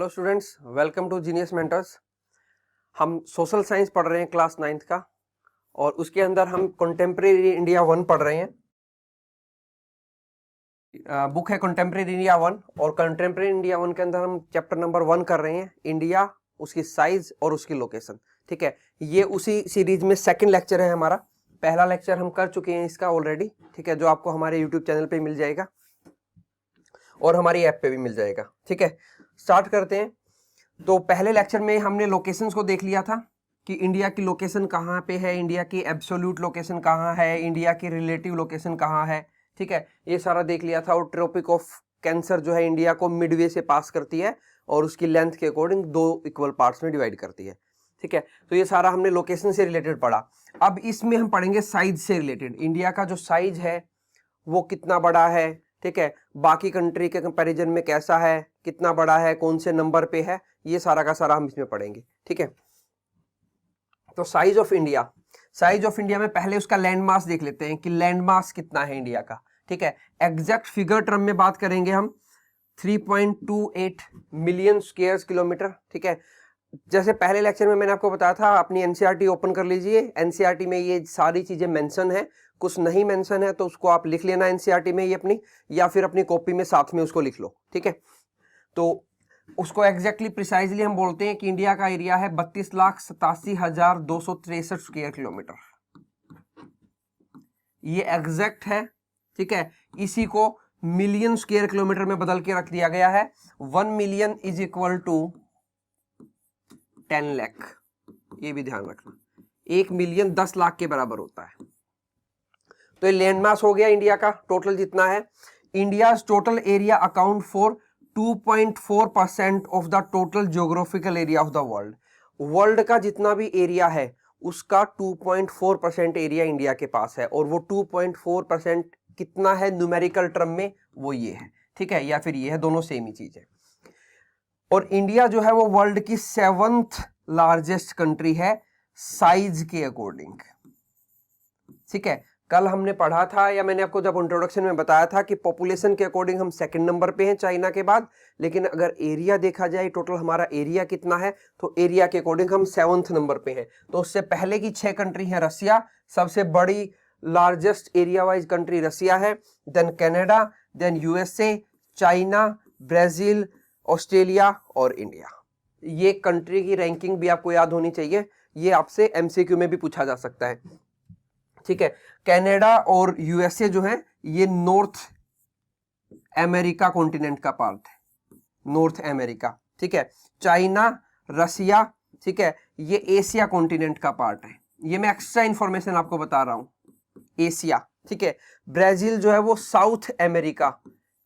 Hello students, welcome to Genius Mentors. हम social science पढ़ रहे हैं क्लास 9th का, और उसके अंदर हम कंटेम्प्रेरी इंडिया 1 पढ़ रहे हैं। बुक है कंटेम्प्रेरी इंडिया 1, और कंटेम्प्रेरी इंडिया 1 के अंदर हम चैप्टर नंबर 1 कर रहे हैं, इंडिया, उसकी साइज और उसकी लोकेशन। ठीक है, ये उसी सीरीज में सेकंड लेक्चर है हमारा। पहला लेक्चर हम कर चुके हैं इसका ऑलरेडी, ठीक है, जो आपको हमारे यूट्यूब चैनल पे मिल जाएगा और हमारी ऐप पे भी मिल जाएगा। ठीक है, स्टार्ट करते हैं। तो पहले लेक्चर में हमने लोकेशंस को देख लिया था कि इंडिया की लोकेशन कहाँ पे है, इंडिया की एब्सोल्यूट लोकेशन कहाँ है, इंडिया की रिलेटिव लोकेशन कहाँ है। ठीक है, ये सारा देख लिया था। और ट्रॉपिक ऑफ कैंसर जो है इंडिया को मिडवे से पास करती है और उसकी लेंथ के अकॉर्डिंग 2 इक्वल पार्ट्स में डिवाइड करती है। ठीक है, तो ये सारा हमने लोकेशन से रिलेटेड पढ़ा। अब इसमें हम पढ़ेंगे साइज से रिलेटेड। इंडिया का जो साइज है वो कितना बड़ा है, ठीक है, बाकी कंट्री के कंपैरिजन में कैसा है, कितना बड़ा है, कौन से नंबर पे है, ये सारा का सारा हम इसमें पढ़ेंगे। ठीक है, तो size of India, size of India में पहले उसका लैंड मास देख लेते हैं कि लैंड मास कितना है इंडिया का। ठीक है, एग्जैक्ट फिगर टर्म में बात करेंगे हम 3.28 मिलियन स्क्वायर किलोमीटर। ठीक है, जैसे पहले लेक्चर में मैंने आपको बताया था, अपनी एनसीईआरटी ओपन कर लीजिए। एनसीईआरटी में ये सारी चीजें मेंशन है, कुछ नहीं मेंशन है तो उसको आप लिख लेना एनसीईआरटी में ये अपनी, या फिर अपनी कॉपी में साथ में उसको लिख लो। ठीक है, तो उसको एग्जैक्टली प्रिसाइजली हम बोलते हैं कि इंडिया का एरिया है 32,87,263 स्क्वायर किलोमीटर। ये एग्जैक्ट है। ठीक है, इसी को मिलियन स्क्वायर किलोमीटर में बदल के रख दिया गया है। 1 million is equal to 10 lakh, ये भी ध्यान रखना। 1 मिलियन 10 लाख के बराबर होता है। तो ये लैंड मास हो गया इंडिया का टोटल जितना है। India total area account for 2.4% of the total geographical area of the world. World का जितना भी एरिया है उसका 2.4% एरिया इंडिया के पास है, और वो 2.4% कितना है न्यूमेरिकल टर्म में, वो ये है। ठीक है, या फिर ये है, दोनों सेम ही चीज है। और इंडिया जो है वो वर्ल्ड की 7th लार्जेस्ट कंट्री है साइज के अकॉर्डिंग। ठीक है, कल हमने पढ़ा था, या मैंने आपको जब इंट्रोडक्शन में बताया था कि पॉपुलेशन के अकॉर्डिंग हम सेकंड नंबर पे हैं चाइना के बाद, लेकिन अगर एरिया देखा जाए टोटल हमारा एरिया कितना है, तो एरिया के अकॉर्डिंग हम 7th नंबर पे हैं। तो उससे पहले की 6 कंट्री है रसिया, सबसे बड़ी largest area wise country Russia है, then Canada, then USA, China, Brazil, Australia और इंडिया। ये कंट्री की रैंकिंग भी आपको याद होनी चाहिए, ये आपसे एमसीक्यू में भी पूछा जा सकता है। ठीक है, कनाडा और यूएसए जो है ये नॉर्थ अमेरिका कॉन्टिनेंट का पार्ट है, नॉर्थ अमेरिका। ठीक है, चाइना, रसिया, ठीक है, ये एशिया कॉन्टिनेंट का पार्ट है। ये मैं एक्स्ट्रा इंफॉर्मेशन आपको बता रहा हूं, एशिया। ठीक है, ब्राजील जो है वो साउथ अमेरिका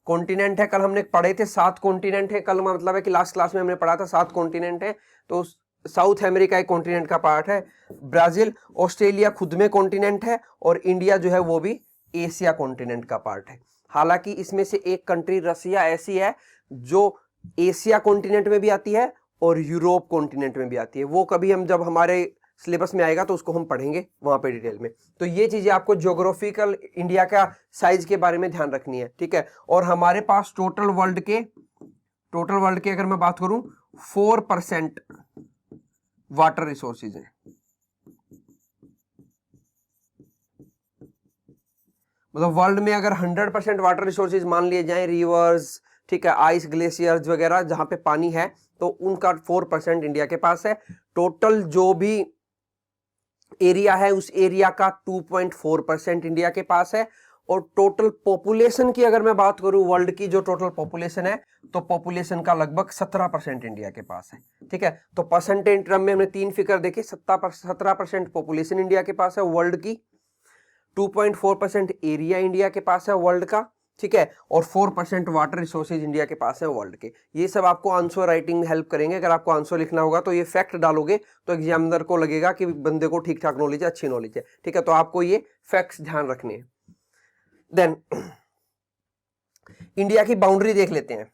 कॉन्टिनेंट है। कल हमने पढ़े थे 7 कॉन्टिनेंट है, कल मतलब है कि लास्ट क्लास में हमने पढ़ा था 7 कॉन्टिनेंट है, तो साउथ अमेरिका एक कॉन्टिनेंट का पार्ट है ब्राजील। ऑस्ट्रेलिया खुद में कॉन्टिनेंट है, और इंडिया जो है वो भी एशिया कॉन्टिनेंट का पार्ट है। हालांकि इसमें से एक कंट्री रसिया ऐसी है जो एशिया कॉन्टिनेंट में भी आती है और यूरोप कॉन्टिनेंट में भी आती है। वो कभी हम जब हमारे सिलेबस में आएगा तो उसको हम पढ़ेंगे वहां पे डिटेल में। तो ये चीजें आपको ज्योग्राफिकल इंडिया का साइज के बारे में ध्यान रखनी है। ठीक है, और हमारे पास टोटल वर्ल्ड के अगर मैं बात करूं 4% वाटर रिसोर्सेज है। मतलब वर्ल्ड में अगर 100% वाटर रिसोर्सेज मान लिए जाएं, रिवर्स, ठीक है, आइस, ग्लेशियर्स वगैरह जहां पे पानी है, तो उनका 4% इंडिया के पास है। टोटल जो भी एरिया है उस एरिया का 2.4% इंडिया के पास है। और टोटल पॉपुलेशन की अगर मैं बात करूं, वर्ल्ड की जो टोटल पॉपुलेशन है, तो पॉपुलेशन का लगभग 17% इंडिया के पास है। ठीक है, तो परसेंटेज टर्म में हमने 3 फिगर देखे, 17% पॉपुलेशन इंडिया के पास है वर्ल्ड की, 2.4% एरिया इंडिया के पास है वर्ल्ड का, ठीक है, और 4% वाटर रिसोर्सेज इंडिया के पास है वर्ल्ड के। ये सब आपको आंसर राइटिंग में हेल्प करेंगे। अगर आपको आंसर लिखना होगा तो ये फैक्ट डालोगे तो एग्जामिनर को लगेगा कि बंदे को ठीक ठाक नॉलेज है, अच्छी नॉलेज है। ठीक है, तो आपको ये फैक्ट्स ध्यान रखने हैं। देन इंडिया की बाउंड्री देख लेते हैं।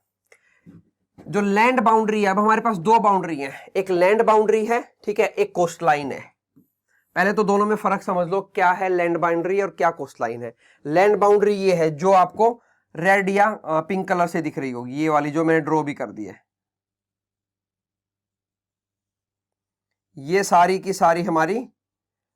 जो लैंड बाउंड्री है, अब हमारे पास 2 बाउंड्री है, एक लैंड बाउंड्री है, ठीक है, एक कोस्ट लाइन है। पहले तो दोनों में फर्क समझ लो, क्या है लैंड बाउंड्री और क्या कोस्ट लाइन है। लैंड बाउंड्री ये है जो आपको रेड या पिंक कलर से दिख रही होगी, ये वाली जो मैंने ड्रॉ भी कर दी है, ये सारी की सारी हमारी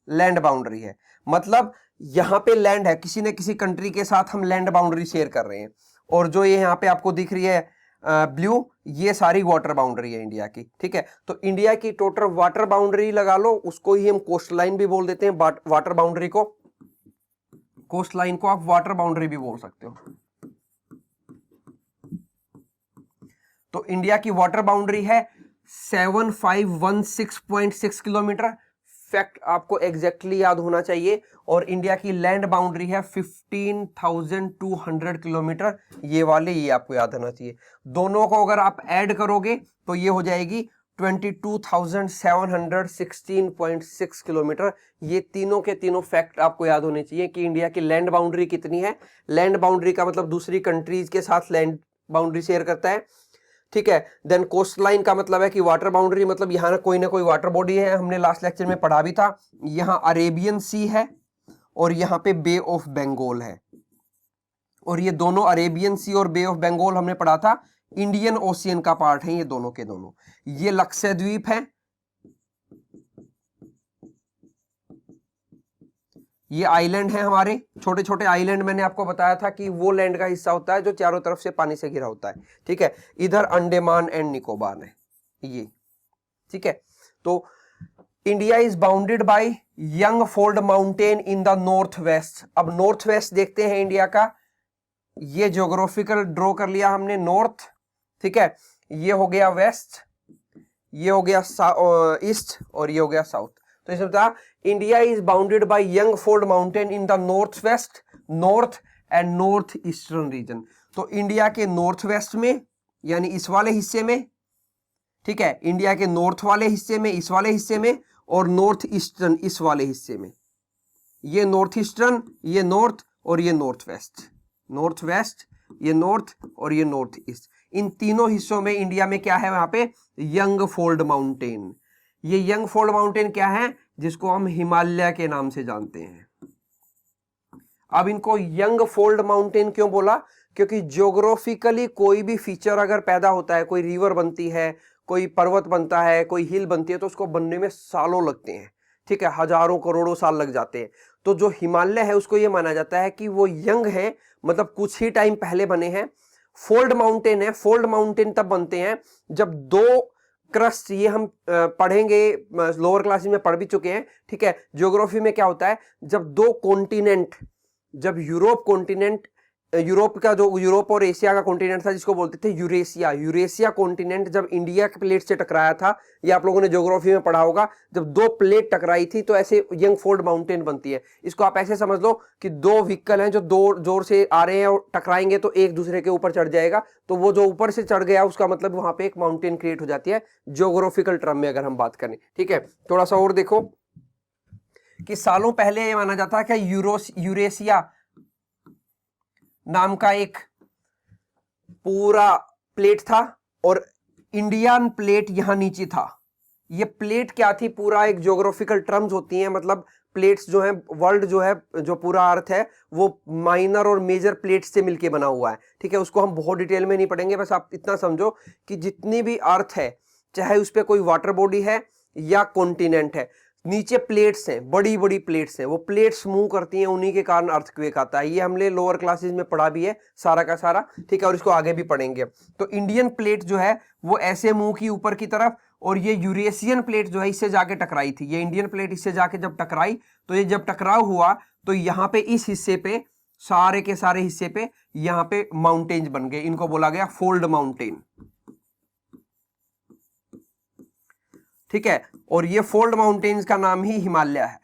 लैंड बाउंड्री है, मतलब यहां पे लैंड है, किसी न किसी कंट्री के साथ हम लैंड बाउंड्री शेयर कर रहे हैं। और जो ये यहाँ पे आपको दिख रही है ब्लू, ये सारी वाटर बाउंड्री है इंडिया की, ठीक है। तो इंडिया की टोटल वाटर बाउंड्री लगा लो, उसको ही हम कोस्ट लाइन भी बोल देते हैं। वाटर बाउंड्री को, कोस्ट लाइन को आप वाटर बाउंड्री भी बोल सकते हो। तो इंडिया की वाटर बाउंड्री है 7516.6 किलोमीटर, फैक्ट आपको एग्जैक्टली याद होना चाहिए। और इंडिया की लैंड बाउंड्री है 15,200 किलोमीटर, ये वाले, ये आपको याद होना चाहिए। दोनों को अगर आप ऐड करोगे तो ये हो जाएगी 22,716.6 किलोमीटर। ये तीनों के तीनों फैक्ट आपको याद होने चाहिए कि इंडिया की लैंड बाउंड्री कितनी है। लैंड बाउंड्री का मतलब दूसरी कंट्रीज के साथ लैंड बाउंड्री शेयर करता है, ठीक है। देन कोस्ट लाइन का मतलब है कि वाटर बाउंड्री, मतलब यहाँ ना कोई वाटर बॉडी है, हमने लास्ट लेक्चर में पढ़ा भी था। यहाँ अरेबियन सी है और यहाँ पे बे ऑफ बंगाल है, और ये दोनों अरेबियन सी और बे ऑफ बंगाल हमने पढ़ा था, इंडियन ओशियन का पार्ट है ये दोनों के दोनों। ये लक्षद्वीप है, ये आइलैंड है हमारे, छोटे छोटे आइलैंड। मैंने आपको बताया था कि वो लैंड का हिस्सा होता है जो चारों तरफ से पानी से घिरा होता है, ठीक है। इधर अंडमान एंड निकोबार है ये, ठीक है। तो India is bounded by young fold mountain in the north west. अब नॉर्थ वेस्ट देखते हैं इंडिया का, ये ज्योग्राफिकल ड्रॉ कर लिया हमने नॉर्थ, ठीक है। ये हो गया वेस्ट, ये हो गया ईस्ट, और ये हो गया साउथ। तो इसमें बता, India is bounded by young fold mountain in the north west, north and north eastern region. तो इंडिया के नॉर्थ वेस्ट में, यानी इस वाले हिस्से में, ठीक है, इंडिया के नॉर्थ वाले हिस्से में, इस वाले हिस्से में, और नॉर्थ ईस्टर्न इस वाले हिस्से में। ये नॉर्थ ईस्टर्न, ये नॉर्थ, और ये नॉर्थ वेस्ट, नॉर्थ वेस्ट, ये नॉर्थ, और ये नॉर्थ ईस्ट। इन तीनों हिस्सों में इंडिया में क्या है, वहां पे यंग फोल्ड माउंटेन। ये यंग फोल्ड माउंटेन क्या है, जिसको हम हिमालय के नाम से जानते हैं। अब इनको यंग फोल्ड माउंटेन क्यों बोला, क्योंकि ज्योग्राफिकली कोई भी फीचर अगर पैदा होता है, कोई रिवर बनती है, कोई पर्वत बनता है, कोई हिल बनती है, तो उसको बनने में सालों लगते हैं, ठीक है, हजारों करोड़ों साल लग जाते हैं। तो जो हिमालय है उसको ये माना जाता है कि वो यंग है, मतलब कुछ ही टाइम पहले बने हैं। फोल्ड माउंटेन है, फोल्ड माउंटेन तब बनते हैं जब दो क्रस्ट, ये हम पढ़ेंगे, लोअर क्लासेस में पढ़ भी चुके हैं, ठीक है। ज्योग्राफी में क्या होता है, जब दो कॉन्टिनेंट, जब यूरोप कॉन्टिनेंट, यूरोप का जो यूरोप और एशिया का कॉन्टिनेंट था जिसको बोलते थे यूरेशिया, यूरेशिया कॉन्टिनेंट जब इंडिया के प्लेट से टकराया था, ये आप लोगों ने ज्योग्राफी में पढ़ा होगा, जब दो प्लेट टकराई थी तो ऐसे यंग फोल्ड माउंटेन बनती है। इसको आप ऐसे समझ लो कि दो व्हीकल हैं जो दो जोर से आ रहे हैं और टकराएंगे तो एक दूसरे के ऊपर चढ़ जाएगा, तो वो जो ऊपर से चढ़ गया उसका मतलब वहां पे एक माउंटेन क्रिएट हो जाती है, ज्योग्राफिकल टर्म में अगर हम बात करें, ठीक है। थोड़ा सा और देखो कि सालों पहले ये माना जाता है कि यूरेशिया नाम का एक पूरा प्लेट था और इंडियन प्लेट यहां नीचे था। ये प्लेट क्या थी, पूरा एक ज्योग्राफिकल टर्म्स होती हैं, मतलब प्लेट्स जो है, वर्ल्ड जो है, जो पूरा अर्थ है वो माइनर और मेजर प्लेट्स से मिलके बना हुआ है, ठीक है। उसको हम बहुत डिटेल में नहीं पढ़ेंगे, बस आप इतना समझो कि जितनी भी अर्थ है, चाहे उस पर कोई वाटर बॉडी है या कॉन्टिनेंट है, नीचे प्लेट्स हैं, बड़ी बड़ी प्लेट्स हैं, वो प्लेट्स मूव करती हैं, उन्हीं के कारण अर्थक्वेक आता है। ये हमने लोअर क्लासेस में पढ़ा भी है सारा का सारा, ठीक है, और इसको आगे भी पढ़ेंगे। तो इंडियन प्लेट जो है वो ऐसे मूव की ऊपर की तरफ, और ये यूरेशियन प्लेट जो है इससे जाके टकराई थी। ये इंडियन प्लेट इससे जाके जब टकराई, तो ये जब टकराव हुआ तो यहाँ पे इस हिस्से पे, सारे के सारे हिस्से पे यहाँ पे माउंटेन्स बन गए, इनको बोला गया फोल्ड माउंटेन, ठीक है। और ये फोल्ड माउंटेन्स का नाम ही हिमालय है,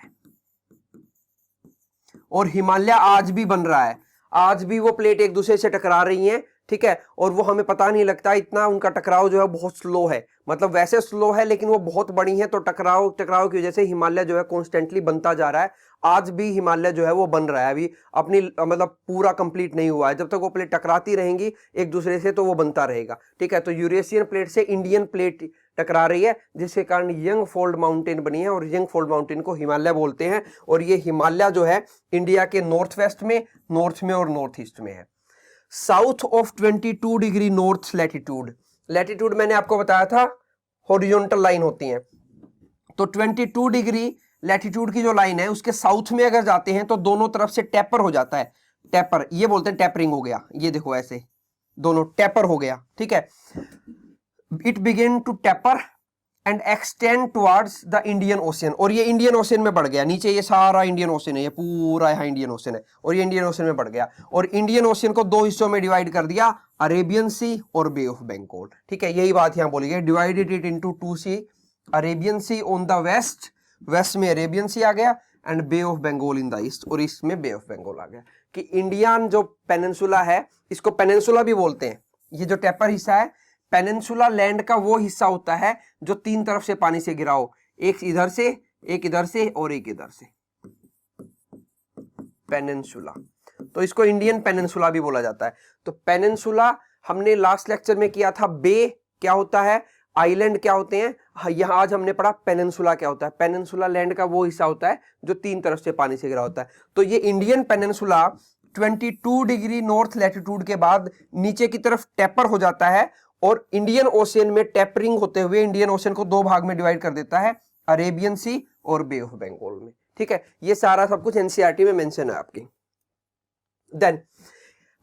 और हिमालय आज भी बन रहा है, आज भी वो प्लेट एक दूसरे से टकरा रही हैं, ठीक है। और वो हमें पता नहीं लगता, इतना उनका टकराव जो है बहुत स्लो है, मतलब वैसे स्लो है लेकिन वो बहुत बड़ी है, तो टकराव की वजह से हिमालय जो है कॉन्स्टेंटली बनता जा रहा है। आज भी हिमालय जो है वो बन रहा है, अभी अपनी मतलब पूरा कंप्लीट नहीं हुआ है। जब तक वो प्लेट टकराती रहेंगी एक दूसरे से तो वो बनता रहेगा, ठीक है। तो यूरेशियन प्लेट से इंडियन प्लेट टकरा रही है, जिसके कारण यंग फोल्ड माउंटेन बनी है, और यंग फोल्ड माउंटेन को हिमालय बोलते हैं। और ये हिमालय जो है इंडिया के नॉर्थ वेस्ट में, नॉर्थ में और नॉर्थ ईस्ट में है। South of 22 degree north latitude, latitude मैंने आपको बताया था हॉरिजॉन्टल लाइन होती हैं, तो 22 डिग्री लैटिट्यूड की जो लाइन है उसके साउथ में अगर जाते हैं तो दोनों तरफ से टेपर हो जाता है, टेपर, ये बोलते हैं टेपरिंग हो गया, ये देखो ऐसे दोनों टेपर हो गया, ठीक है। It begin to taper and extend towards the Indian Ocean, और ये इंडियन ओशियन में बढ़ गया, नीचे ये सारा इंडियन ओशियन है, ये पूरा यहाँ इंडियन ओशियन है, और ये इंडियन ओशियन में बढ़ गया, और इंडियन ओशियन को दो हिस्सों में डिवाइड कर दिया, अरेबियन सी और बे ऑफ बंगाल, ठीक है। यही बात यहाँ बोली गई, divided it into two sea, Arabian sea on the west, west में अरेबियन सी आ गया, and bay of Bengal in the east, और ईस्ट में बे ऑफ बंगाल आ गया। कि इंडियन जो पेनिनसुला है, इसको पेनिनसुला भी बोलते हैं, ये जो टेपर हिस्सा है पेनिनसुला लैंड का वो हिस्सा होता है जो तीन तरफ से पानी से घिरा हो, एक इधर से, एक इधर से और एक इधर से, पेनिनसुला। तो इसको इंडियन पेनिनसुला भी बोला जाता है। तो पेनिनसुला हमने लास्ट लेक्चर में किया था, बे क्या होता है, आइलैंड क्या होते हैं, यहाँ आज हमने पढ़ा पेनिनसुला क्या होता है। पेनिनसुला लैंड का वो हिस्सा होता है जो तीन तरफ से पानी से घिरा होता है। तो ये Indian peninsula 22 degree north latitude के बाद नीचे की तरफ टेपर हो जाता है, और इंडियन ओशियन में टेपरिंग होते हुए इंडियन ओशियन को दो भाग में डिवाइड कर देता है, अरेबियन सी और बे ऑफ बंगाल में, ठीक है। ये सारा सब कुछ एनसीईआरटी में मेंशन है आपकी। देन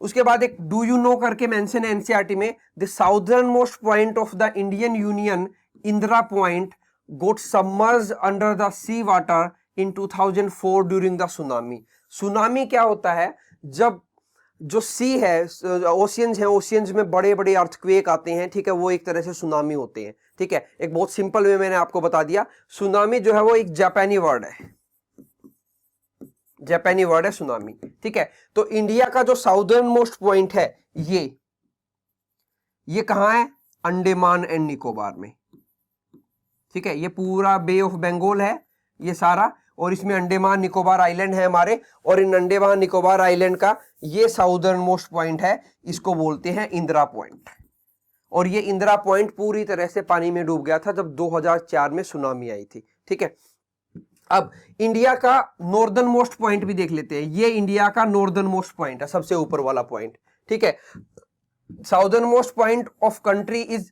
उसके बाद एक डू यू नो करके मेंशन है एनसीईआरटी में, the southern most point of the Indian union Indira Point got submerged under the sea water in 2004 during the tsunami. Tsunami क्या होता है, जब जो सी है, ओशियंस हैं, ओशियंस में बड़े बड़े अर्थक्वेक आते हैं, ठीक है, वो एक तरह से सुनामी होते हैं, ठीक है। एक बहुत सिंपल वे मैंने आपको बता दिया, सुनामी जो है वो एक जापानी वर्ड है, जापानी वर्ड है सुनामी, ठीक है। तो इंडिया का जो साउदर्न मोस्ट पॉइंट है ये कहां है, अंडमान एंड निकोबार में, ठीक है। ये पूरा बे ऑफ बंगाल है ये सारा, और इसमें अंडमान निकोबार आइलैंड है हमारे, और इन अंडमान निकोबार आइलैंड का ये साउदर्न मोस्ट पॉइंट है, इसको बोलते हैं इंदिरा पॉइंट। और ये इंदिरा पॉइंट पूरी तरह से पानी में डूब गया था जब 2004 में सुनामी आई थी, ठीक है। अब इंडिया का नॉर्दर्न मोस्ट पॉइंट भी देख लेते हैं, ये इंडिया का नॉर्दर्न मोस्ट पॉइंट है, सबसे ऊपर वाला पॉइंट, ठीक है। Southern most point of country is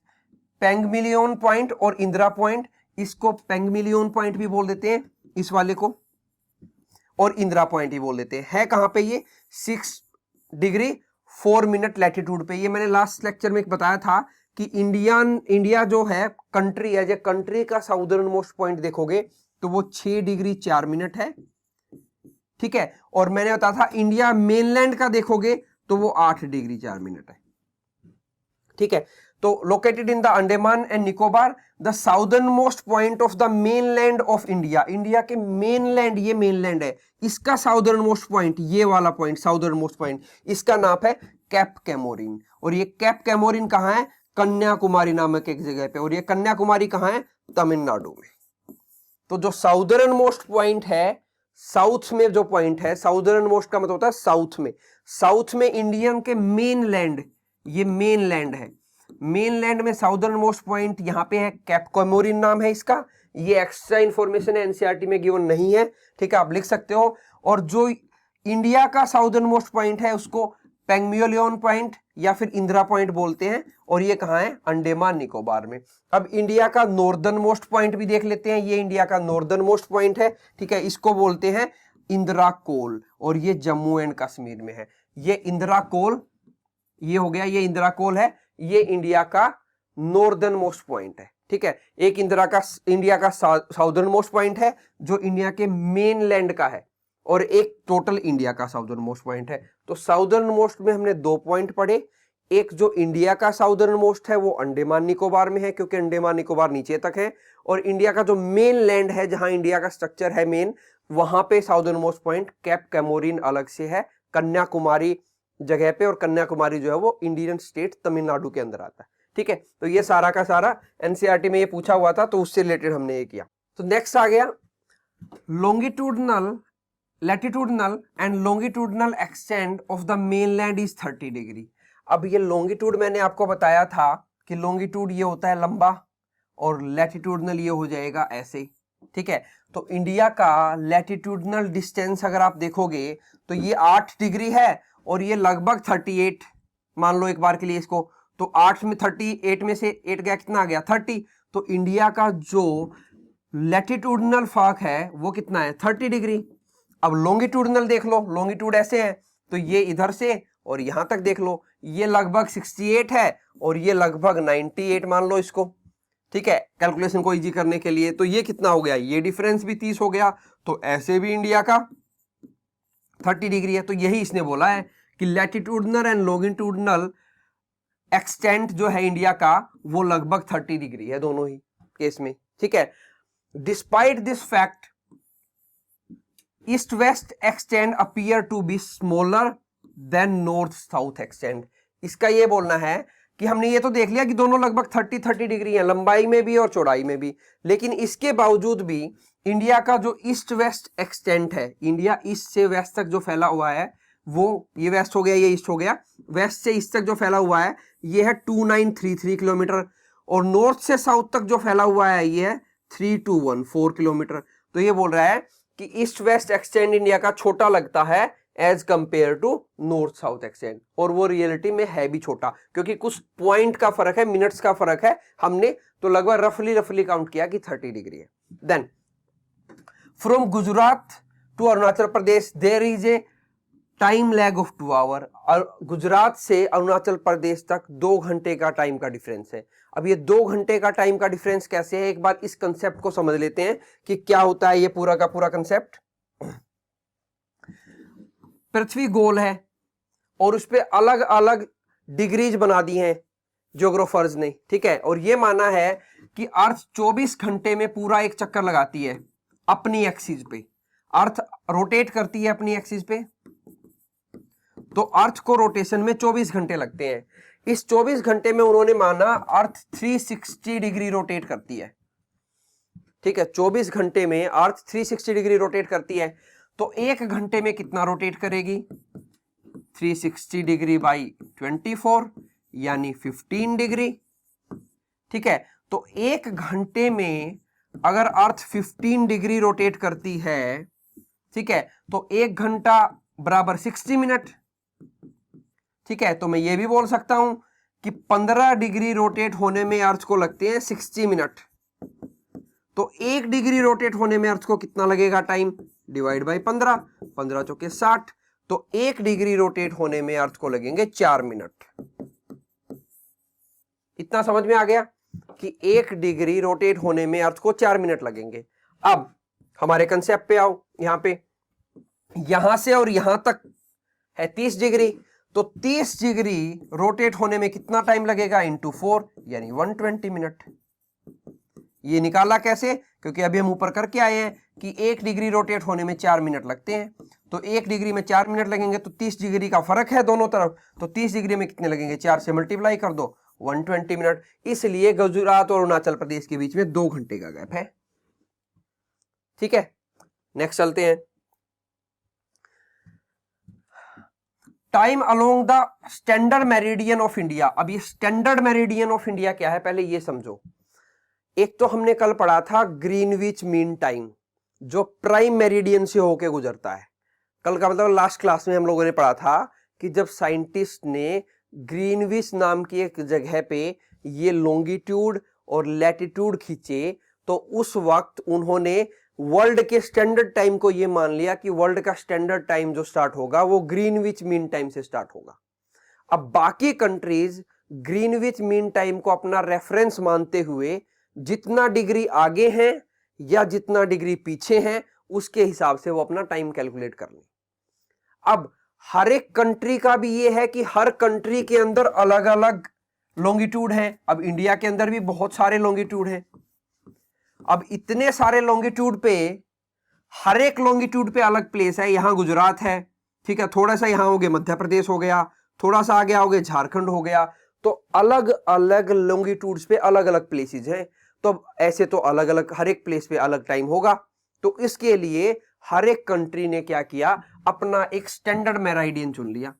Pygmalion point और इंदिरा पॉइंट, इसको पेंगमिलियन पॉइंट भी बोल देते हैं इस वाले को, और इंदिरा पॉइंट ही बोल देते हैं। है कहां पे ये, 6 डिग्री 4 मिनट लैटिट्यूड पे। ये मैंने लास्ट लेक्चर में बताया था कि इंडिया जो है कंट्री है, जो कंट्री का साउदर्न मोस्ट पॉइंट देखोगे तो वो 6 डिग्री 4 मिनट है, ठीक है। और मैंने बताया था इंडिया मेनलैंड का देखोगे तो वो 8 डिग्री 4 मिनट है, ठीक है। तो located in the Andaman and Nicobar, the southern most point of the mainland of India, India के मेनलैंड, ये मेनलैंड है, इसका साउदर्न मोस्ट पॉइंट, ये वाला पॉइंट साउदर्न मोस्ट पॉइंट, इसका नाम है कैप कैमोरिन। और ये कैप कैमोरिन कहां है, कन्याकुमारी नामक एक जगह पे, और ये कन्याकुमारी कहां है, तमिलनाडु में। तो जो साउदर्न मोस्ट पॉइंट है, साउथ में जो पॉइंट है, साउदर्न मोस्ट का मतलब होता है साउथ में, साउथ में इंडियन के मेनलैंड, ये मेनलैंड है, मेनलैंड में साउदर्न मोस्ट पॉइंट यहां पे है, कैप कैमोरिन नाम है इसका। ये एक्स्ट्रा इंफॉर्मेशन है, एनसीईआरटी में गिवन नहीं है, ठीक है, आप लिख सकते हो। और जो इंडिया का साउदर्न मोस्ट पॉइंट है उसको पेंगमिलियन पॉइंट या फिर इंदिरा पॉइंट बोलते हैं, और ये कहां है, अंडमान निकोबार में। अब इंडिया का नॉर्दर्न मोस्ट पॉइंट भी देख लेते हैं, ये इंडिया का नॉर्दर्न मोस्ट पॉइंट है, ठीक है, इसको बोलते हैं इंदिरा कोल, और ये जम्मू एंड कश्मीर में है। ये इंदिरा कोल, ये हो गया, ये इंदिरा कोल है, ये इंडिया का नॉर्दर्न मोस्ट पॉइंट है, ठीक है। एक इंडिया का साउदर्न मोस्ट पॉइंट है जो इंडिया के मेनलैंड का है, और एक टोटल इंडिया का साउदर्न मोस्ट पॉइंट है। तो साउदर्न मोस्ट में हमने 2 पॉइंट पढ़े, एक जो इंडिया का साउदर्न मोस्ट है वो अंडमान निकोबार में है, क्योंकि अंडमान निकोबार नीचे तक है, और इंडिया का जो मेन लैंड है जहां इंडिया का स्ट्रक्चर है मेन, वहां पे southern most point cap Comorin अलग से है, कन्याकुमारी जगह पे, और कन्याकुमारी जो है वो इंडियन स्टेट तमिलनाडु के अंदर आता है, ठीक है। तो ये सारा का सारा एनसीईआरटी में ये पूछा हुआ था, तो उससे रिलेटेड हमने ये किया। तो नेक्स्ट आ गया longitudinal, latitudinal and longitudinal extent of the mainland is 30 degree. अब ये लॉन्गिट्यूड मैंने आपको बताया था कि लॉन्गिट्यूड ये होता है लंबा, और लैटिट्यूडनल ये हो जाएगा ऐसे, ठीक है। तो इंडिया का लैटिट्यूडनल डिस्टेंस अगर आप देखोगे तो ये 8 डिग्री है, और ये लगभग 38 मान लो एक बार के लिए इसको, तो 8 में 38 में से 8 गया, कितना आ गया, 30। तो इंडिया का जो लैटिट्यूडनल फाक है वो कितना है 30 डिग्री। अब लॉन्गिट्यूडनल देख लो, लॉन्गिट्यूड ऐसे है तो ये इधर से और यहां तक देख लो, ये लगभग 68 है और ये लगभग 98 मान लो इसको, ठीक है, कैलकुलेशन को इजी करने के लिए। तो ये कितना हो गया, ये डिफरेंस भी 30 हो गया, तो ऐसे भी इंडिया का 30 डिग्री है। तो यही इसने बोला है कि लैटिट्यूडनल एंड लॉन्गिट्यूडनल एक्सटेंट जो है इंडिया का वो लगभग 30 डिग्री है दोनों ही केस में, ठीक है। Despite this fact east west extend appear to be smaller than north south extend. इसका ये बोलना है कि हमने ये तो देख लिया कि दोनों लगभग 30 डिग्री है, लंबाई में भी और चौड़ाई में भी, लेकिन इसके बावजूद भी इंडिया का जो ईस्ट वेस्ट एक्सटेंट है, इंडिया ईस्ट से वेस्ट तक जो फैला हुआ है वो, ये वेस्ट हो गया ये ईस्ट हो गया, वेस्ट से ईस्ट तक जो फैला हुआ है ये है 2933 किलोमीटर, और नॉर्थ से साउथ तक जो फैला हुआ है ये है 3214 किलोमीटर। तो ये बोल रहा है कि ईस्ट वेस्ट एक्सटेंड इंडिया का छोटा लगता है as compare to north south extend, और वो रियलिटी में है भी छोटा, क्योंकि कुछ पॉइंट का फर्क है, मिनट्स का फर्क है, हमने तो लगभग रफली काउंट किया कि 30 डिग्री है। Then from Gujarat to Arunachal Pradesh there is a time lag of 2 hour. Gujarat से अरुणाचल प्रदेश तक 2 घंटे का टाइम का डिफरेंस है। अब ये 2 घंटे का टाइम का डिफरेंस कैसे है, एक बार इस कंसेप्ट को समझ लेते हैं कि क्या होता है ये पूरा का पूरा कंसेप्ट। पृथ्वी गोल है और उस पे अलग अलग डिग्रीज बना दी हैं ज्योग्राफर्स ने, ठीक है, और ये माना है कि अर्थ 24 घंटे में पूरा एक चक्कर लगाती है अपनी एक्सिस पे। अर्थ रोटेट करती है अपनी एक्सिस पे, तो अर्थ को रोटेशन में 24 घंटे लगते हैं। इस 24 घंटे में उन्होंने माना अर्थ 360 डिग्री रोटेट करती है, ठीक है, 24 घंटे में अर्थ 360 डिग्री रोटेट करती है। तो 1 घंटे में कितना रोटेट करेगी, 360 डिग्री बाई 24 यानी 15 डिग्री, ठीक है। तो 1 घंटे में अगर अर्थ 15 डिग्री रोटेट करती है, ठीक है, तो 1 घंटा बराबर 60 मिनट, ठीक है। तो मैं ये भी बोल सकता हूं कि 15 डिग्री रोटेट होने में अर्थ को लगते हैं 60 मिनट। तो 1 डिग्री रोटेट होने में अर्थ को कितना लगेगा टाइम, डिवाइड बाई 15, 15 चौके 60, तो 1 डिग्री रोटेट होने में अर्थ को लगेंगे 4 मिनट। इतना समझ में आ गया कि 1 डिग्री रोटेट होने में अर्थ को 4 मिनट लगेंगे। अब हमारे कंसेप्ट पे आओ, यहां से और यहां तक है 30 डिग्री, तो 30 डिग्री रोटेट होने में कितना टाइम लगेगा, इंटू 4 यानी 120 मिनट। ये निकाला कैसे, क्योंकि अभी हम ऊपर करके आए हैं कि 1 डिग्री रोटेट होने में 4 मिनट लगते हैं, तो 1 डिग्री में 4 मिनट लगेंगे, तो 30 डिग्री का फर्क है दोनों तरफ, तो 30 डिग्री में कितने लगेंगे, 4 से मल्टीप्लाई कर दो, 120 मिनट। इसलिए गुजरात और अरुणाचल प्रदेश के बीच में 2 घंटे का गैप है, ठीक है। नेक्स्ट चलते हैं, time along the standard meridian of India. अब ये स्टैंडर्ड मेरिडियन ऑफ इंडिया क्या है, पहले ये समझो। एक तो हमने कल पढ़ा था ग्रीनविच मीन टाइम, जो प्राइम मेरिडियन से होके गुजरता है। कल का मतलब लास्ट क्लास में हम लोगों ने पढ़ा था कि जब साइंटिस्ट ने ग्रीनविच नाम की एक जगह पे ये लॉन्गिट्यूड और लैटिट्यूड खींचे, तो उस वक्त उन्होंने वर्ल्ड के स्टैंडर्ड टाइम को ये मान लिया कि वर्ल्ड का स्टैंडर्ड टाइम जो स्टार्ट होगा वो ग्रीनविच मीन टाइम से स्टार्ट होगा। अब बाकी कंट्रीज ग्रीनविच मीन टाइम को अपना रेफरेंस मानते हुए जितना डिग्री आगे हैं या जितना डिग्री पीछे हैं उसके हिसाब से वो अपना टाइम कैलकुलेट कर लें। अब हर एक कंट्री का भी ये है कि हर कंट्री के अंदर अलग अलग लॉन्गिट्यूड है। अब इंडिया के अंदर भी बहुत सारे लॉन्गिट्यूड हैं। अब इतने सारे लॉन्गिट्यूड पे हर एक लॉन्गिट्यूड पे अलग प्लेस है। यहां गुजरात है, ठीक है, थोड़ा सा यहां हो गया मध्य प्रदेश हो गया, थोड़ा सा आगे आओगे झारखंड हो गया, तो अलग अलग लॉन्गिट्यूड्स पे अलग अलग प्लेसेस हैं। तो ऐसे तो अलग अलग हर एक प्लेस पे अलग टाइम होगा। तो इसके लिए हर एक कंट्री ने क्या किया, अपना एक स्टैंडर्ड मेरिडियन चुन लिया।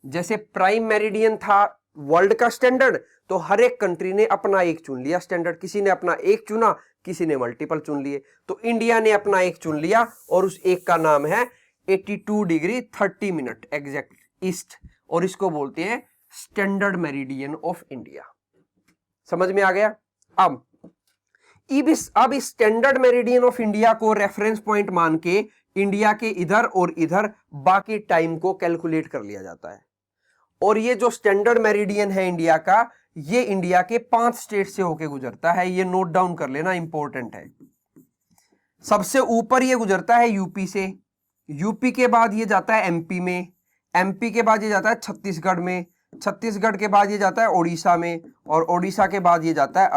जैसे प्राइम मेरिडियन था वर्ल्ड का स्टैंडर्ड, तो हर एक कंट्री ने अपना एक चुन लिया स्टैंडर्ड। किसी ने अपना एक चुना, किसी ने मल्टीपल चुन लिए। तो इंडिया ने अपना एक चुन लिया और उस एक का नाम है 82 डिग्री 30 मिनट एग्जैक्ट ईस्ट, और इसको बोलते हैं स्टैंडर्ड मेरिडियन ऑफ इंडिया। समझ में आ गया। अब अब स्टैंडर्ड मेरिडियन ऑफ इंडिया को रेफरेंस पॉइंट मान के इंडिया के इधर और इधर बाकी टाइम को कैलकुलेट कर लिया जाता है। और ये जो स्टैंडर्ड मेरिडियन है इंडिया का, ये इंडिया के 5 स्टेट से होके गुजरता है। ये नोट डाउन कर लेना, इंपॉर्टेंट है। सबसे ऊपर ये गुजरता है यूपी से, यूपी के बाद ये जाता है एमपी में, एमपी के बाद ये जाता है छत्तीसगढ़ में, छत्तीसगढ़ के बाद ये जाता है ओडिशा में, और ओडिशा के बाद ये जाता है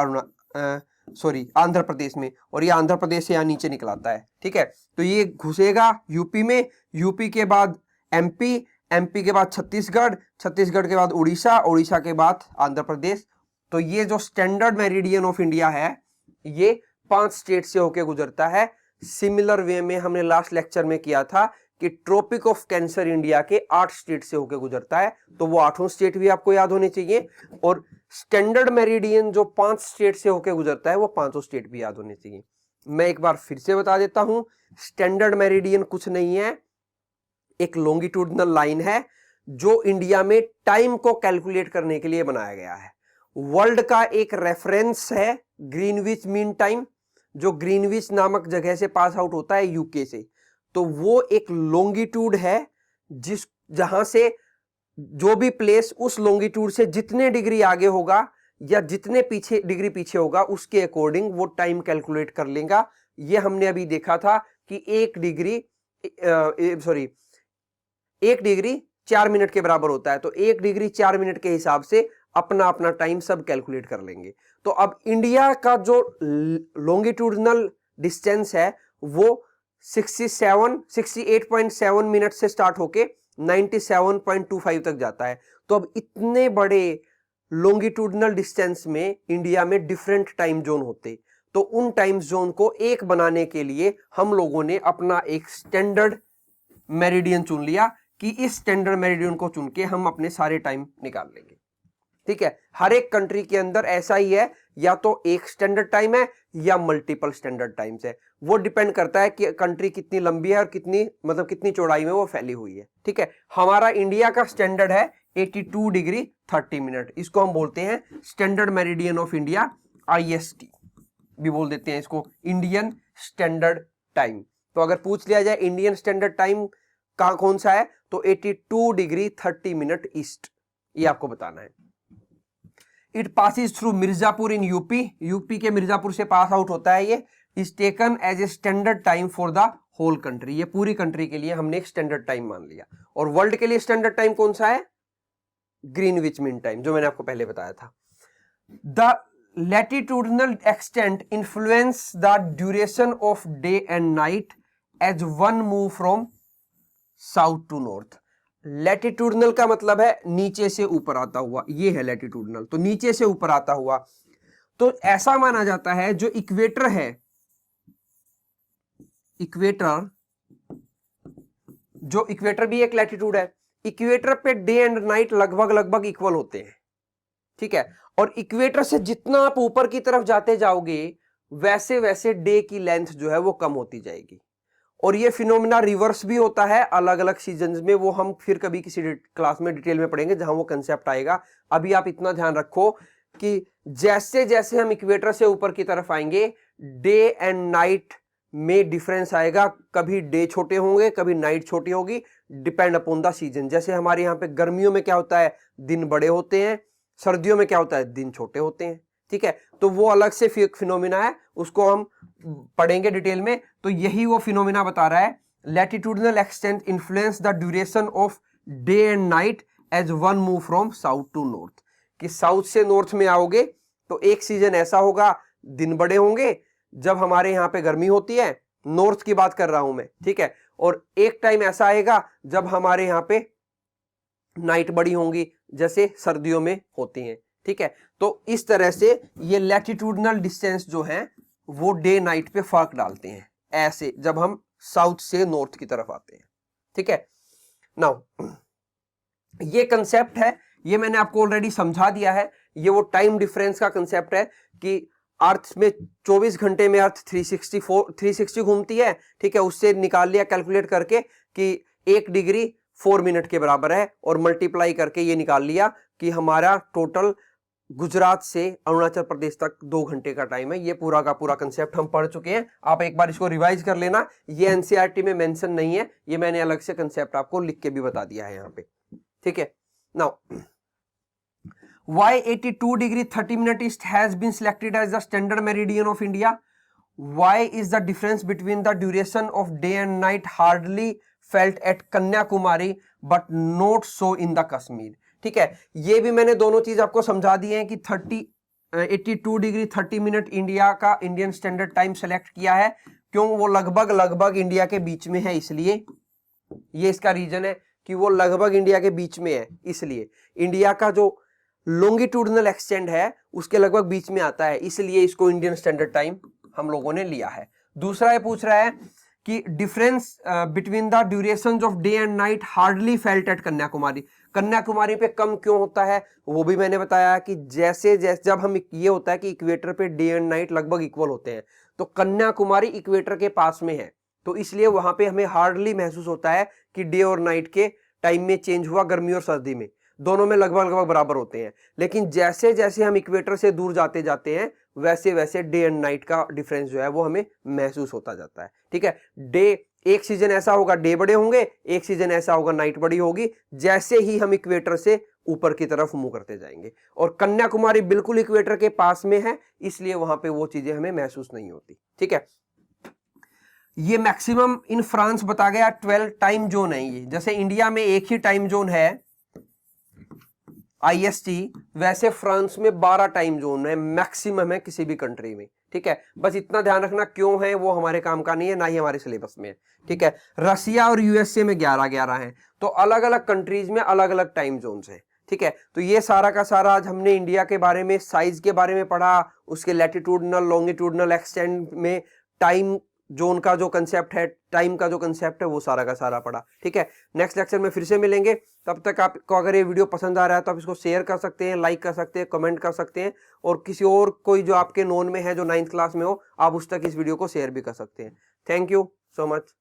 आंध्र प्रदेश में, और ये आंध्र प्रदेश से यहाँ नीचे निकलाता है। ठीक है, तो ये घुसेगा यूपी में, यूपी के बाद एमपी, एमपी के बाद छत्तीसगढ़, छत्तीसगढ़ के बाद उड़ीसा, उड़ीसा के बाद आंध्र प्रदेश। तो ये जो स्टैंडर्ड मेरिडियन ऑफ इंडिया है, ये 5 स्टेट से होके गुजरता है। सिमिलर वे में हमने लास्ट लेक्चर में किया था कि ट्रॉपिक ऑफ कैंसर इंडिया के 8 स्टेट से होके गुजरता है, तो वो 8 स्टेट भी आपको याद होने चाहिए। और स्टैंडर्ड मेरिडियन जो 5 स्टेट से होके गुजरता है, वो 5 स्टेट भी याद होने चाहिए। मैं एक बार फिर से बता देता हूं, स्टैंडर्ड मेरिडियन कुछ नहीं है, एक लॉन्गिट्यूडनल लाइन है जो इंडिया में टाइम को कैलकुलेट करने के लिए बनाया गया है। वर्ल्ड का एक रेफरेंस है ग्रीनविच मीन टाइम, जो ग्रीनविच नामक जगह से पास आउट होता है यूके से। तो वो एक लॉन्गिट्यूड है जहां से जो भी प्लेस उस लॉन्गिट्यूड से जितने डिग्री आगे होगा या जितने डिग्री पीछे होगा, उसके अकॉर्डिंग वो टाइम कैलकुलेट कर लेगा। ये हमने अभी देखा था कि 1 डिग्री 4 मिनट के बराबर होता है, तो 1 डिग्री 4 मिनट के हिसाब से अपना अपना टाइम सब कैलकुलेट कर लेंगे। तो अब इंडिया का जो लॉन्गिट्यूडनल डिस्टेंस है वो 68.7 मिनट से स्टार्ट होके 97.25 तक जाता है। तो अब इतने बड़े लॉन्गिट्यूडनल डिस्टेंस में इंडिया में डिफरेंट टाइम जोन होते, तो उन टाइम जोन को एक बनाने के लिए हम लोगों ने अपना एक स्टैंडर्ड मेरिडियन चुन लिया कि इस स्टैंडर्ड मेरिडियन को चुन के हम अपने सारे टाइम निकाल लेंगे। ठीक है, हर एक कंट्री के अंदर ऐसा ही है, या तो एक स्टैंडर्ड टाइम है या मल्टीपल स्टैंडर्ड टाइम्स है। वो डिपेंड करता है कि कंट्री कितनी लंबी है और कितनी चौड़ाई में वो फैली हुई है। ठीक है, हमारा इंडिया का स्टैंडर्ड है 82 डिग्री 30 मिनट, इसको हम बोलते हैं standard meridian of India, IST भी बोल देते हैं इसको, इंडियन स्टैंडर्ड टाइम। तो अगर पूछ लिया जाए इंडियन स्टैंडर्ड टाइम कहां कौन सा है, तो 82 डिग्री 30 मिनट ईस्ट, ये आपको बताना है। It passes through Mirzapur in UP, UP के मिर्जापुर से पास आउट होता है। ये is taken as a standard time for the whole country, ये पूरी कंट्री के लिए हमने एक स्टैंडर्ड टाइम मान लिया। और वर्ल्ड के लिए स्टैंडर्ड टाइम कौन सा है? ग्रीनविच मीन टाइम, जो मैंने आपको पहले बताया था। The latitudinal extent influence the duration of day and night as one move from south to north. Latitudinal का मतलब है नीचे से ऊपर आता हुआ, ये है लैटिट्यूडनल, तो नीचे से ऊपर आता हुआ। तो ऐसा माना जाता है जो इक्वेटर है, जो इक्वेटर भी एक लैटिट्यूड है, इक्वेटर पे डे एंड नाइट लगभग इक्वल होते हैं। ठीक है, और इक्वेटर से जितना आप ऊपर की तरफ जाते जाओगे वैसे वैसे डे की लेंथ जो है वो कम होती जाएगी। और ये फिनोमेना रिवर्स भी होता है अलग अलग सीजन्स में, वो हम फिर कभी किसी क्लास में डिटेल में पढ़ेंगे जहां वो कंसेप्ट आएगा। अभी आप इतना ध्यान रखो कि जैसे जैसे हम इक्वेटर से ऊपर की तरफ आएंगे डे एंड नाइट में डिफरेंस आएगा, कभी डे छोटे होंगे कभी नाइट छोटी होगी, डिपेंड अपॉन द सीजन। जैसे हमारे यहाँ पे गर्मियों में क्या होता है, दिन बड़े होते हैं, सर्दियों में क्या होता है, दिन छोटे होते हैं। ठीक है, तो वो अलग से फिनोमिना है, उसको हम पढ़ेंगे डिटेल में। तो यही वो फिनोमिना बता रहा है, latitudinal extent influence the duration of day and night as one move from south to north. कि साउथ से नॉर्थ में आओगे तो एक सीजन ऐसा होगा दिन बड़े होंगे जब हमारे यहाँ पे गर्मी होती है, नॉर्थ की बात कर रहा हूं मैं। ठीक है, और एक टाइम ऐसा आएगा जब हमारे यहाँ पे नाइट बड़ी होंगी जैसे सर्दियों में होती हैं। ठीक है, तो इस तरह से ये लैटिट्यूडनल डिस्टेंस जो है वो डे नाइट पे फर्क डालते हैं, ऐसे जब हम साउथ से नॉर्थ की तरफ आते हैं। ठीक है, नाउ ये कंसेप्ट है, ये मैंने आपको ऑलरेडी समझा दिया है। ये वो टाइम डिफरेंस का कंसेप्ट है कि अर्थ में 24 घंटे में अर्थ 360 घूमती है। ठीक है, उससे निकाल लिया कैलकुलेट करके कि 1 डिग्री 4 मिनट के बराबर है, और मल्टीप्लाई करके ये निकाल लिया कि हमारा टोटल गुजरात से अरुणाचल प्रदेश तक 2 घंटे का टाइम है। ये पूरा का पूरा कंसेप्ट हम पढ़ चुके हैं, आप एक बार इसको रिवाइज कर लेना। ये एनसीईआरटी में मेंशन नहीं है, ये मैंने अलग से कंसेप्ट आपको लिख के भी बता दिया है यहाँ पे, ठीक है। Now why 82 degree 30 minute east has been selected as the standard meridian of India? Why is the difference between the duration of day and night hardly felt at Kanyakumari but not so in the Kashmir? ठीक है, ये भी मैंने दोनों चीज आपको समझा दी है कि 82 डिग्री 30 मिनट इंडिया का इंडियन स्टैंडर्ड टाइम सेलेक्ट किया है। क्यों? वो लगभग इंडिया के बीच में है, इसलिए ये इसका रीजन है कि वो लगभग इंडिया के बीच में है, इसलिए इंडिया का जो लॉन्गिट्यूडनल एक्सटेंड है उसके लगभग बीच में आता है, इसलिए इसको इंडियन स्टैंडर्ड टाइम हम लोगों ने लिया है। दूसरा ये पूछ रहा है कि difference between the durations of day and night hardly felt at Kanyakumari, Kanyakumari पे कम क्यों होता है? वो भी मैंने बताया कि जैसे जब हम, ये होता है कि इक्वेटर पे डे एंड नाइट लगभग इक्वल होते हैं, तो कन्याकुमारी इक्वेटर के पास में है, तो इसलिए वहां पे हमें हार्डली महसूस होता है कि डे और नाइट के टाइम में चेंज हुआ, गर्मी और सर्दी में दोनों में लगभग बराबर होते हैं। लेकिन जैसे जैसे हम इक्वेटर से दूर जाते जाते हैं वैसे वैसे डे एंड नाइट का डिफरेंस जो है वो हमें महसूस होता जाता है, ठीक है। डे, एक सीजन ऐसा होगा डे बड़े होंगे, एक सीजन ऐसा होगा नाइट बड़ी होगी, जैसे ही हम इक्वेटर से ऊपर की तरफ मूव करते जाएंगे। और कन्याकुमारी बिल्कुल इक्वेटर के पास में है, इसलिए वहां पे वो चीजें हमें महसूस नहीं होती, ठीक है। ये मैक्सिमम इन फ्रांस बता गया 12 टाइम जोन है ये, जैसे इंडिया में एक ही टाइम जोन है IST, वैसे फ्रांस में 12 टाइम जोन है मैक्सिमम है किसी भी कंट्री में, ठीक है। बस इतना ध्यान रखना, क्यों है वो हमारे काम का नहीं है, ना ही हमारे सिलेबस में है, ठीक है। रसिया और यूएसए में 11 हैं, तो अलग अलग कंट्रीज में अलग अलग टाइम जोन्स हैं, ठीक है। तो ये सारा का सारा आज हमने इंडिया के बारे में, साइज के बारे में पढ़ा, उसके लैटिट्यूडनल लॉन्गिट्यूडनल एक्सटेंड में टाइम जोन का जो कंसेप्ट है, टाइम का जो कंसेप्ट है, वो सारा का सारा पढ़ा, ठीक है। नेक्स्ट लेक्चर में फिर से मिलेंगे, तब तक आपको अगर ये वीडियो पसंद आ रहा है तो आप इसको शेयर कर सकते हैं, लाइक कर सकते हैं, कमेंट कर सकते हैं, और किसी और कोई जो आपके नोन में है जो 9th क्लास में हो, आप उस तक इस वीडियो को शेयर भी कर सकते हैं। Thank you so much.